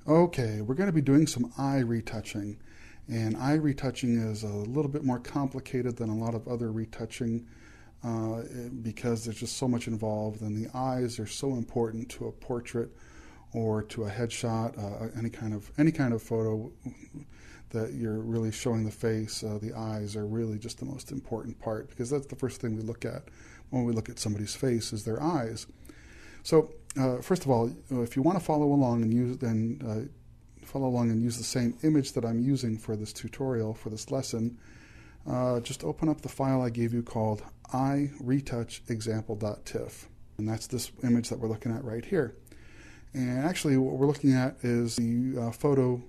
Okay, we're going to be doing some eye retouching. And eye retouching is a little bit more complicated than a lot of other retouching because there's just so much involved, and the eyes are so important to a portrait or to a headshot, any kind of photo that you're really showing the face. The eyes are really just the most important part, because that's the first thing we look at when we look at somebody's face is their eyes. So first of all, if you want to follow along and use the same image that I'm using for this tutorial, for this lesson, just open up the file I gave you called Eye Retouch example.tiff, and that's this image that we're looking at right here. And actually what we're looking at is the photo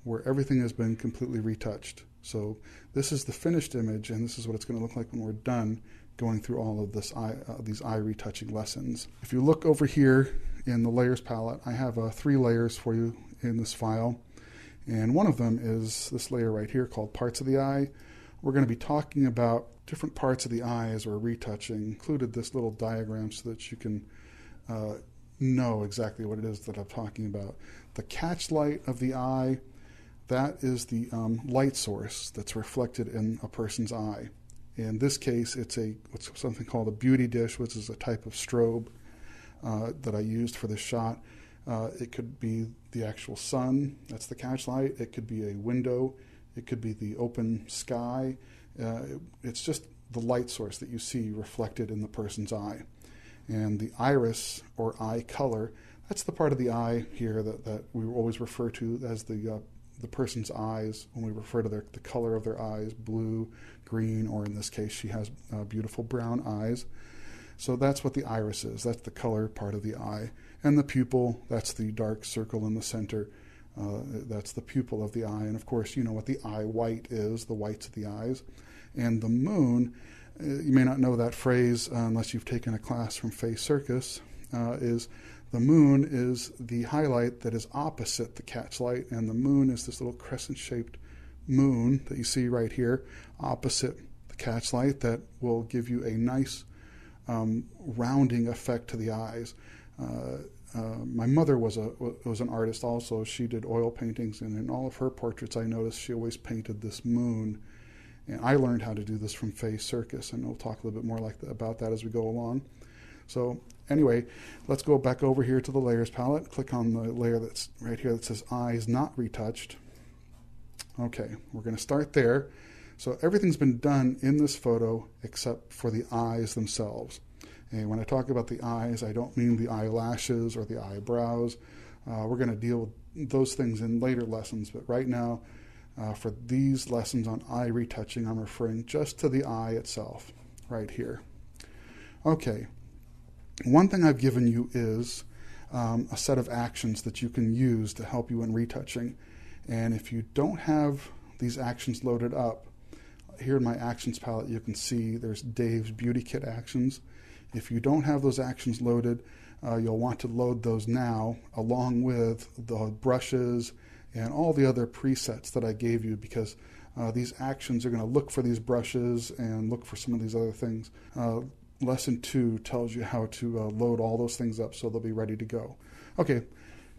where everything has been completely retouched. So this is the finished image, and this is what it's going to look like when we're done going through all of these eye retouching lessons. If you look over here in the layers palette, I have 3 layers for you in this file, and one of them is this layer right here called Parts of the Eye. We're going to be talking about different parts of the eye as we're retouching. Included this little diagram so that you can know exactly what it is that I'm talking about. The catch light of the eye, that is the light source that's reflected in a person's eye. In this case, it's something called a beauty dish, which is a type of strobe that I used for this shot. It could be the actual sun, that's the catch light. It could be a window. It could be the open sky. It's just the light source that you see reflected in the person's eye. And the iris, or eye color, that's the part of the eye here that we always refer to as the person's eyes when we refer to the color of their eyes, blue, green, or in this case she has beautiful brown eyes. So that's what the iris is. That's the color part of the eye. And the pupil, that's the dark circle in the center. That's the pupil of the eye. And of course, you know what the eye white is, the whites of the eyes. And the moon, you may not know that phrase unless you've taken a class from Face Circus, is the moon is the highlight that is opposite the catch light, and the moon is this little crescent-shaped moon that you see right here opposite the catch light that will give you a nice rounding effect to the eyes. My mother was an artist also. She did oil paintings, and in all of her portraits I noticed she always painted this moon. And I learned how to do this from Face Circus, and we'll talk a little bit more about that as we go along. So anyway, let's go back over here to the layers palette. Click on the layer that's right here that says Eyes Not Retouched. Okay, we're going to start there. So everything's been done in this photo except for the eyes themselves. And when I talk about the eyes, I don't mean the eyelashes or the eyebrows. We're going to deal with those things in later lessons, but right now, for these lessons on eye retouching, I'm referring just to the eye itself, right here. Okay, one thing I've given you is a set of actions that you can use to help you in retouching. And if you don't have these actions loaded up, here in my actions palette you can see there's Dave's Beauty Kit actions. If you don't have those actions loaded, you'll want to load those now along with the brushes and all the other presets that I gave you, because these actions are going to look for these brushes and look for some of these other things. Lesson 2 tells you how to load all those things up so they'll be ready to go. Okay,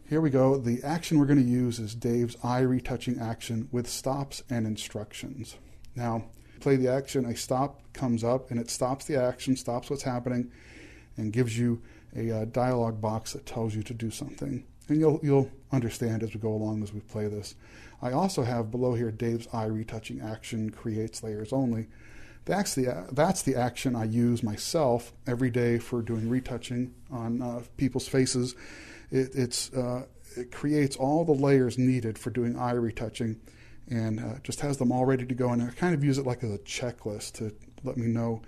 here we go. The action we're going to use is Dave's eye retouching action with stops and instructions. Now, play the action, a stop comes up and it stops the action, stops what's happening, and gives you a dialog box that tells you to do something. And you'll understand as we go along as we play this. I also have below here Dave's eye retouching action creates layers only. That's the action I use myself every day for doing retouching on people's faces. It creates all the layers needed for doing eye retouching, and just has them all ready to go. And I kind of use it like as a checklist to let me know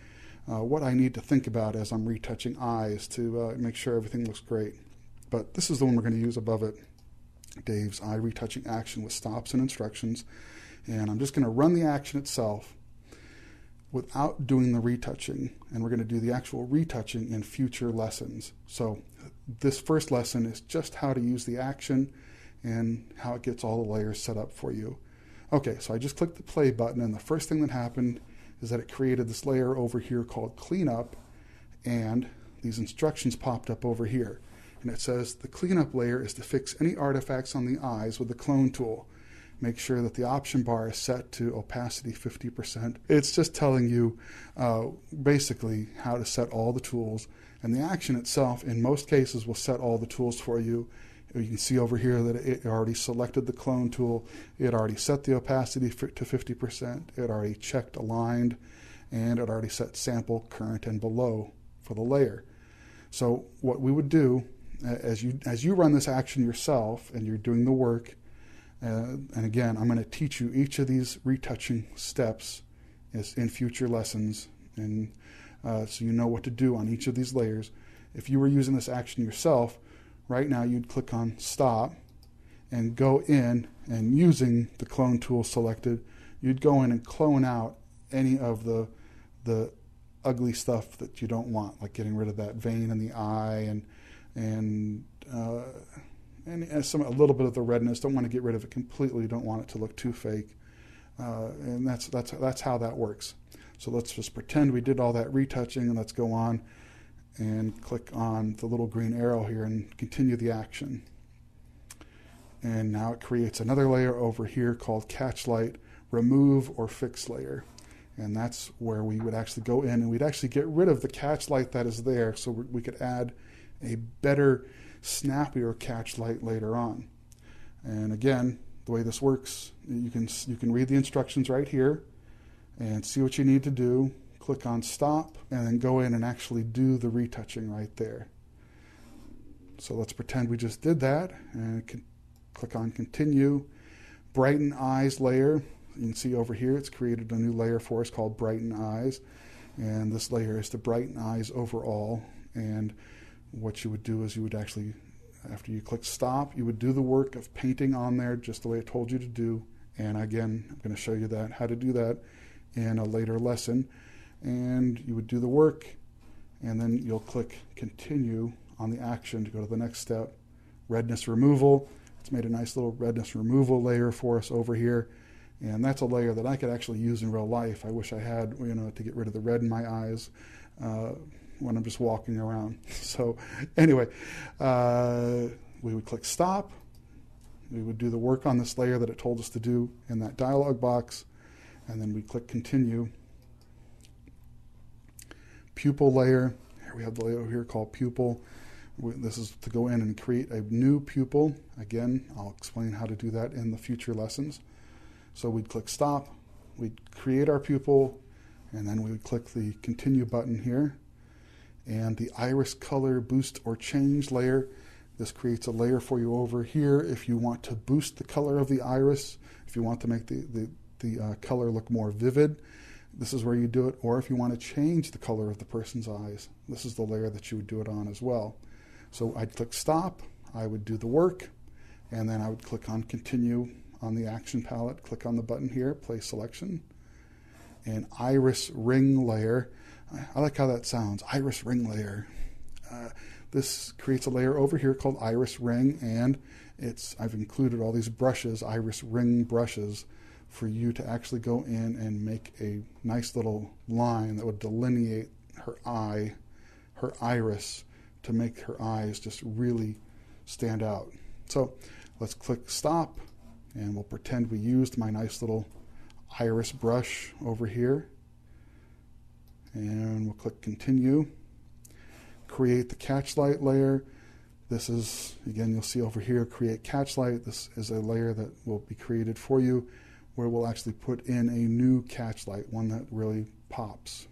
what I need to think about as I'm retouching eyes to make sure everything looks great. But this is the one we're going to use above it, Dave's eye retouching action with stops and instructions. And I'm just going to run the action itself without doing the retouching, and we're going to do the actual retouching in future lessons. So this first lesson is just how to use the action and how it gets all the layers set up for you. Okay, so I just clicked the play button, and the first thing that happened is that it created this layer over here called Cleanup, and these instructions popped up over here. and it says the cleanup layer is to fix any artifacts on the eyes with the clone tool. Make sure that the option bar is set to opacity 50%. It's just telling you basically how to set all the tools, and the action itself in most cases will set all the tools for you. You can see over here that it already selected the clone tool. It already set the opacity to 50%. It already checked aligned, and it already set sample, current, and below for the layer. So what we would do as you run this action yourself and you're doing the work, and again, I'm going to teach you each of these retouching steps in future lessons, and so you know what to do on each of these layers. If you were using this action yourself, right now you'd click on Stop and go in, and using the clone tool selected, you'd go in and clone out any of the ugly stuff that you don't want, like getting rid of that vein in the eye and a little bit of the redness. Don't want to get rid of it completely. Don't want it to look too fake, and that's how that works. So let's just pretend we did all that retouching, and let's go on and click on the little green arrow here and continue the action. And now it creates another layer over here called Catchlight Remove or Fix Layer, and that's where we would actually go in and we'd actually get rid of the catchlight that is there, so we could add a better, snappier catchlight later on. And again, the way this works, you can read the instructions right here and see what you need to do. Click on Stop and then go in and actually do the retouching right there. So let's pretend we just did that, and click on Continue. Brighten Eyes layer. You can see over here it's created a new layer for us called Brighten Eyes, and this layer is to brighten eyes overall. And what you would do is you would actually, after you click Stop, you would do the work of painting on there just the way I told you to do. And again, I'm going to show you how to do that in a later lesson. And you would do the work, and then you'll click Continue on the action to go to the next step. Redness removal. It's made a nice little redness removal layer for us over here, and that's a layer that I could actually use in real life. I wish I had, to get rid of the red in my eyes when I'm just walking around. So anyway, we would click Stop. We would do the work on this layer that it told us to do in that dialog box, and then we click Continue. Pupil layer. Here we have the layer here called Pupil. This is to go in and create a new pupil. Again, I'll explain how to do that in the future lessons. So we'd click Stop, we'd create our pupil, and then we would click the Continue button here. And the Iris Color Boost or Change layer. This creates a layer for you over here if you want to boost the color of the iris, if you want to make the color look more vivid. This is where you do it. Or if you want to change the color of the person's eyes, this is the layer that you would do it on as well. So I'd click Stop, I would do the work, and then I would click on Continue on the action palette, click on the button here, Play Selection, and Iris Ring layer. I like how that sounds, Iris Ring layer. This creates a layer over here called Iris Ring, and I've included all these brushes, Iris Ring brushes, for you to actually go in and make a nice little line that would delineate her eye, her iris, to make her eyes just really stand out. So let's click Stop, and we'll pretend we used my nice little iris brush over here, and we'll click Continue. Create the Catchlight layer. This is, again, you'll see over here, Create Catchlight. This is a layer that will be created for you, where we'll actually put in a new catchlight, one that really pops.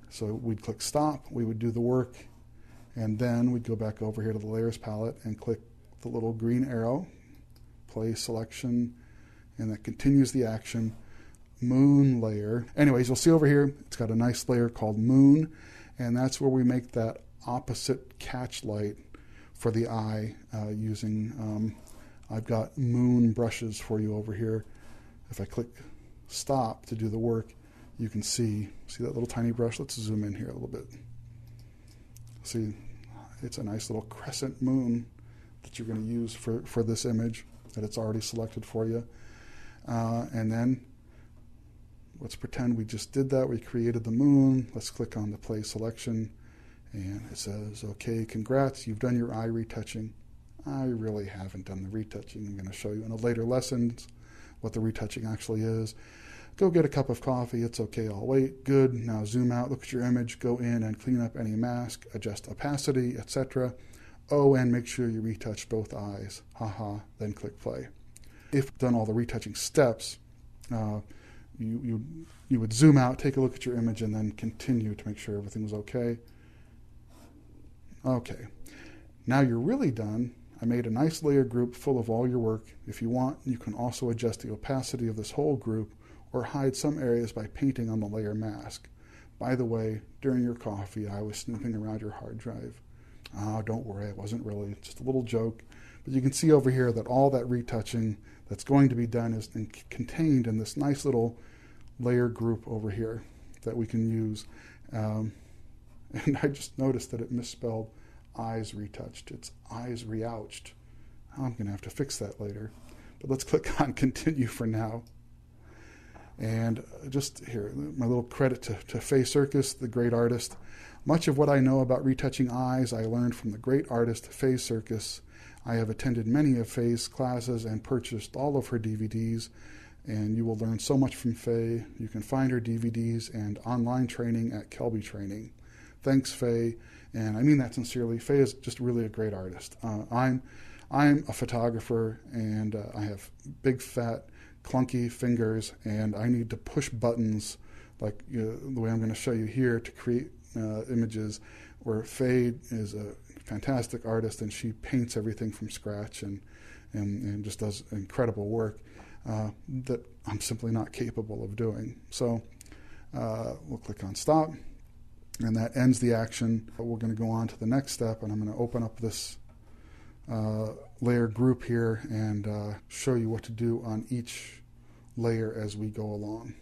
So we'd click Stop, we would do the work, and then we'd go back over here to the Layers palette and click the little green arrow, Play Selection, and that continues the action. Moon layer. Anyways, you'll see over here, it's got a nice layer called Moon, and that's where we make that opposite catchlight for the eye using, I've got moon brushes for you over here. If I click Stop to do the work, you can see that little tiny brush? Let's zoom in here a little bit. See, it's a nice little crescent moon that you're going to use for this image that it's already selected for you. And then let's pretend we just did that. We created the moon. Let's click on the Play Selection, And it says, okay, congrats, you've done your eye retouching. I really haven't done the retouching. I'm going to show you in a later lessons what the retouching actually is. Go get a cup of coffee. It's okay, I'll wait. Good. Now zoom out, look at your image, go in and clean up any mask, adjust opacity, etc. Oh, and make sure you retouch both eyes. Haha, then click play. If you've done all the retouching steps, you would zoom out, take a look at your image, and then continue to make sure everything was okay. Okay, now you're really done. I made a nice layer group full of all your work. If you want, you can also adjust the opacity of this whole group or hide some areas by painting on the layer mask. By the way, during your coffee, I was snooping around your hard drive. Don't worry, it wasn't really, just a little joke. But you can see over here that all that retouching that's going to be done is contained in this nice little layer group over here that we can use. And I just noticed that it misspelled eyes retouched. It's eyes reouched. I'm going to have to fix that later. But let's click on continue for now. And just here, my little credit to Faye Circus, the great artist. Much of what I know about retouching eyes I learned from the great artist Faye Circus. I have attended many of Faye's classes and purchased all of her DVDs, and you will learn so much from Faye. You can find her DVDs and online training at Kelby Training. Thanks, Faye, and I mean that sincerely. Faye is just really a great artist. I'm a photographer, and I have big, fat, clunky fingers, and I need to push buttons like the way I'm going to show you here to create images, where Faye is a fantastic artist, and she paints everything from scratch and just does incredible work that I'm simply not capable of doing. So we'll click on stop, and that ends the action. But we're going to go on to the next step, and I'm going to open up this layer group here and show you what to do on each layer as we go along.